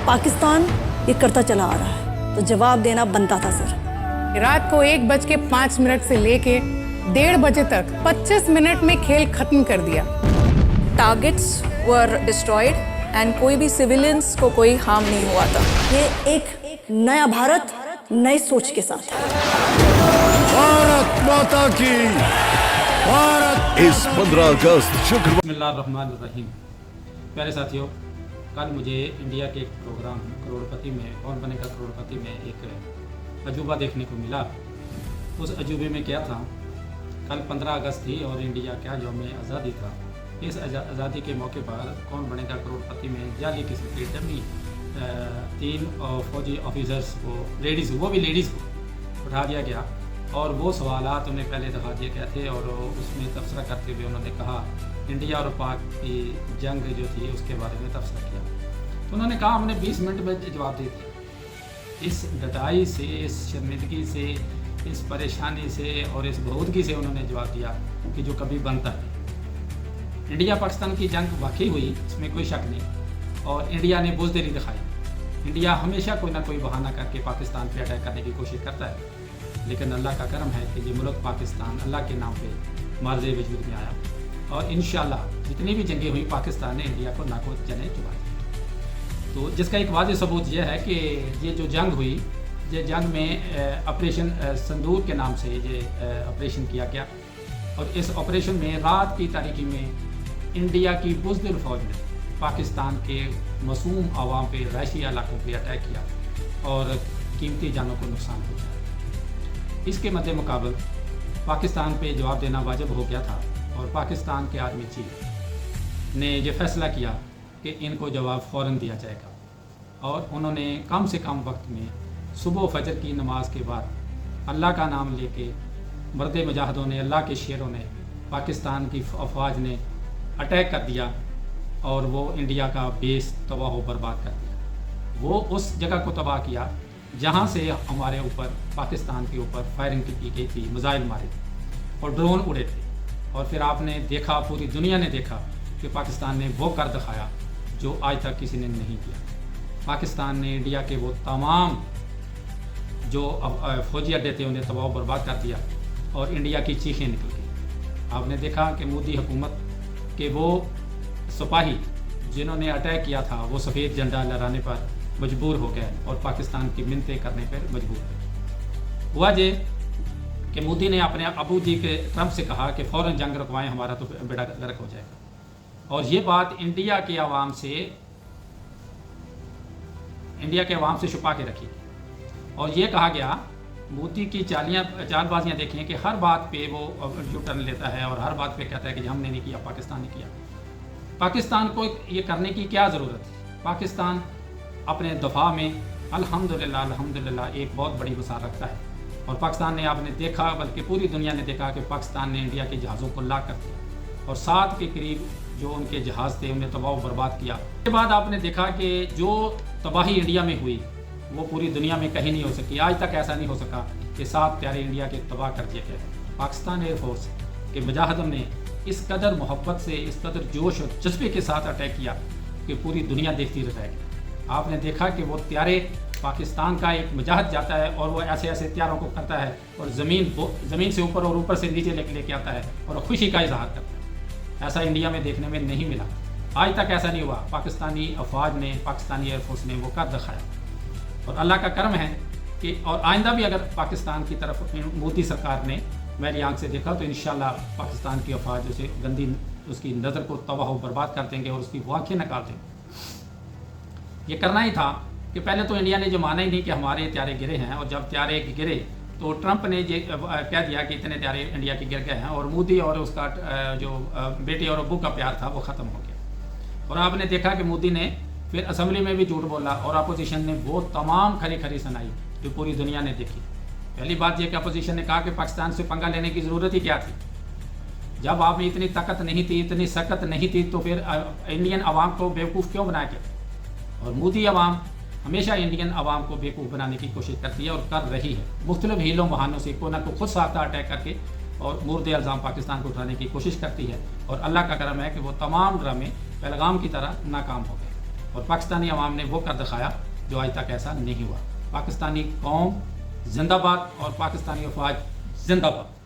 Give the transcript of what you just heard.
पाकिस्तान ये करता चला आ रहा है, तो जवाब देना बनता था सर। रात को 1:05 से लेके 1:30 बजे तक 25 मिनट में खेल खत्म कर दिया। टारगेट्स वर डिस्ट्रॉयड एंड कोई भी सिविलियंस को कोई हार्म नहीं हुआ था। ये एक नया भारत नई सोच के साथ है। भारत माता की, भारत। इस 15 अगस्त शुक्रवार। बिस्मिल्लाहिर्रहमानिर्रहीम। प्यारे साथियों, कल मुझे इंडिया के एक प्रोग्राम करोड़पति में, कौन बनेगा करोड़पति में एक अजूबा देखने को मिला। उस अजूबे में क्या था, कल 15 अगस्त थी और इंडिया क्या यौम आज़ादी था। इस आज़ादी के मौके पर कौन बनेगा करोड़पति में जाली किस्म के डमी 3 फौजी ऑफिसर्स को, लेडीज़, वो भी लेडीज़ को उठा दिया गया और वो सवालात उन्हें पहले दिखा दिए गए थे और उसमें तबसरा करते हुए उन्होंने कहा इंडिया और पाक की जंग जो थी उसके बारे में तबसरा किया। तो उन्होंने कहा हमने 20 मिनट में जवाब दे दिया। इस डटाई से, इस शर्मिंदगी से, इस परेशानी से और इस बहुदगी से उन्होंने जवाब दिया कि जो कभी बनता है। इंडिया पाकिस्तान की जंग वाकई हुई, इसमें कोई शक नहीं, और इंडिया ने बुज़दिली दिखाई। इंडिया हमेशा कोई ना कोई बहाना करके पाकिस्तान पे अटैक करने की कोशिश करता है, लेकिन अल्लाह का करम है कि ये मुल्क पाकिस्तान अल्लाह के नाम पे मार्ज़े वजूद में आया और इंशाअल्लाह जितनी भी जंगें हुई पाकिस्तान ने इंडिया को नाको जने चुका दिया। तो जिसका एक वाज़ेह सबूत यह है कि ये जो जंग हुई, ये जंग में ऑपरेशन संदूर के नाम से ये ऑपरेशन किया गया और इस ऑपरेशन में रात की तारीकी में इंडिया की बुज़दिल फ़ौज ने पाकिस्तान के मासूम आवाम पे, रहायशी इलाकों पे अटैक किया और कीमती जानों को नुकसान पहुँचाया। इसके मद्दे मुकाबल पाकिस्तान पे जवाब देना वाजिब हो गया था और पाकिस्तान के आर्मी चीफ ने ये फ़ैसला किया कि इनको जवाब फ़ौरन दिया जाएगा और उन्होंने कम से कम वक्त में सुबह फजर की नमाज के बाद अल्लाह का नाम लेके मर्द मुजाहिदों ने, अल्लाह के शेरों ने, पाकिस्तान की अफवाज ने अटैक कर दिया और वो इंडिया का बेस तबाह व बर्बाद कर दिया। वो उस जगह को तबाह किया जहाँ से हमारे ऊपर, पाकिस्तान के ऊपर फायरिंग की गई थी, मिसाइल मारे थे और ड्रोन उड़े थे। और फिर आपने देखा, पूरी दुनिया ने देखा कि पाकिस्तान ने वो कर दिखाया जो आज तक किसी ने नहीं किया। पाकिस्तान ने इंडिया के वो तमाम जो फौजी अड्डे थे उन्हें तबाह बर्बाद कर दिया और इंडिया की चीखें निकल गई। आपने देखा कि मोदी हुकूमत के वो सिपाही जिन्होंने अटैक किया था वो सफ़ेद झंडा लहराने पर मजबूर हो गए और पाकिस्तान की मिन्नतें करने पर मजबूर हुए। हुआ ये कि मोदी ने अपने अबू जी के ट्रंप से कहा कि फ़ौरन जंग रुकवाएं, हमारा तो बेड़ा गर्क हो जाएगा। और ये बात इंडिया के आवाम से छुपा के रखी और ये कहा गया, मोदी की चालबाजियाँ देखें कि हर बात पे वो यू टर्न लेता है और हर बात पे कहता है कि हमने नहीं किया, पाकिस्तान ने किया। पाकिस्तान को ये करने की क्या ज़रूरत है? पाकिस्तान अपने दफा में अल्हम्दुलिल्लाह एक बहुत बड़ी मिसाल रखता है और पाकिस्तान ने, आपने देखा, बल्कि पूरी दुनिया ने देखा कि पाकिस्तान ने इंडिया के जहाज़ों को लाक कर दिया और 7 के करीब जो उनके जहाज़ थे उन्हें तबाह बर्बाद किया। उसके बाद आपने देखा कि जो तबाही इंडिया में हुई वो पूरी दुनिया में कहीं नहीं हो सकी। आज तक ऐसा नहीं हो सका कि 7 प्यारे इंडिया के तबाह कर दिए गए। पाकिस्तान एयरफोर्स के मुजाहिदों ने इस कदर मोहब्बत से, इस कदर जोश और जज्बे के साथ अटैक किया कि पूरी दुनिया देखती रह गई। आपने देखा कि वो त्यारे, पाकिस्तान का एक मुजाहिद जाता है और वो ऐसे ऐसे त्यारों को करता है और ज़मीन से ऊपर और ऊपर से नीचे लेके आता है और खुशी का इजहार करता है। ऐसा इंडिया में देखने में नहीं मिला, आज तक ऐसा नहीं हुआ। पाकिस्तानी अफवाज ने, पाकिस्तानी एयरफोर्स ने वो कर दिखाया और अल्लाह का करम है कि और आइंदा भी अगर पाकिस्तान की तरफ मोदी सरकार ने मेरी आंख से देखा तो इंशाल्लाह पाकिस्तान की अफवाज उसे गंदी, उसकी नज़र को तबाह बर्बाद कर देंगे और उसकी वो आँखें निकाल देंगे। ये करना ही था कि पहले तो इंडिया ने जो माना ही नहीं कि हमारे त्यारे गिरे हैं, और जब त्यारे गिरे तो ट्रंप ने ये कह दिया कि इतने त्यारे इंडिया के गिर गए हैं और मोदी और उसका जो बेटे और अब्बू का प्यार था वो ख़त्म हो गया। और आपने देखा कि मोदी ने फिर असम्बली में भी झूठ बोला और अपोजिशन ने वो तमाम खरी सुनाई जो पूरी दुनिया ने देखी। पहली बात यह कि अपोजिशन ने कहा कि पाकिस्तान से पंगा लेने की ज़रूरत ही क्या थी? जब आप में इतनी ताकत नहीं थी, इतनी सकत नहीं थी, तो फिर इंडियन आवाम को बेवकूफ़ क्यों बनाया गया? और मोदी आवाम हमेशा इंडियन आवाम को बेवकूफ़ बनाने की कोशिश करती है और कर रही है। मुख्तलिफ हीलों बहानों से को ना को खुद साख्ता अटैक करके और मुर्द इल्ज़ाम पाकिस्तान को उठाने की कोशिश करती है और अल्लाह का करम है कि वो तमाम ड्रामे पहलगाम की तरह नाकाम हो गए। اور پاکستانی عوام نے وہ کر دکھایا جو آج تک ایسا نہیں ہوا. پاکستانی قوم زندہ باد اور پاکستانی افواج زندہ باد.